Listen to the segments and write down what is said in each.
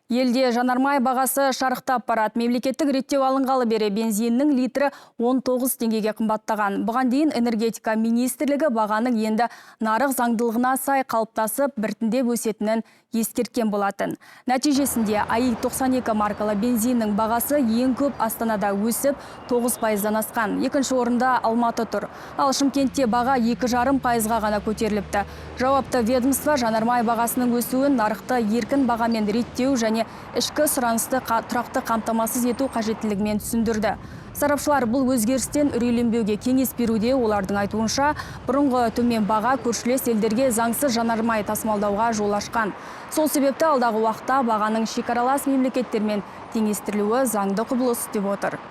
Елде жанармай бағасы шарықтап барады. Мемлекеттік реттеу алынғалы бері бензиннің литрі 19 теңгеге қымбаттаған. Бұған дейін энергетика министрлігі бағаның енді нарық заңдылығына сай қалыптасып, біртіндеп өсетінін ескерткен болатын. Нәтижесінде АИ 92 маркалы бензиннің бағасы ең көп Астанада өсіп 9%-дан асқан. Екінші орында Алматы тұр. Ал Шымкентте баға 2,5%-ға ғана көтеріліпті. Жауапты ведомство жанармай бағасының өсуін нарықты еркін бағамен реттеу және ішкі сұранысты тұрақты қамтамасыз ету қажеттілігімен түсіндірді. Сарапшылар бұл өзгерістен үрейленбеуге кеңес беруде. Олардың айтуынша, бұрынғы төмен баға көршілес елдерге заңсыз жанармай тасымалдауға жол ашқан. Сол себепті алдағы уақытта бағаның шекаралас мемлекеттермен теңестірілуі заңды құбылыс деп отыр.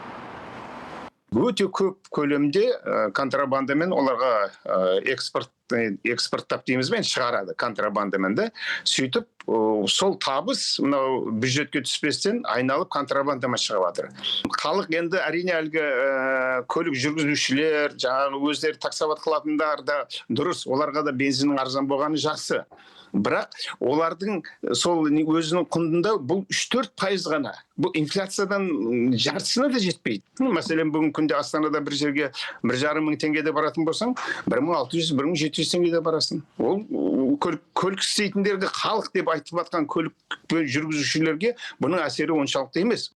Өте көп көлемде контрабандамен оларға экспорттап дейміз бен шығарады контрабандамен де. Сөйтіп, сол табыс мынау бюджетке түспестен айналып контрабандама шығып жатыр. Халық енді әрине әлгі көлік жүргізушілер, жаңағы өздері таксоват қылатындар да дұрыс, оларға да бензиннің арзан болғаны жақсы. Бірақ олардың сол өзінің құнында бұл 3-4% ғана. Бұл инфляциядан жартысына да жетпейді. Мәселен, бүгін күнде Астанада бір жерге 1,5 мың теңгеде баратын болсаң, 1,600-1,700 теңгеде барасың. Ол көлік істейтіндерге халық деп айтып жатқан көлік жүргізушілерге бұның әсері оншалықты емес.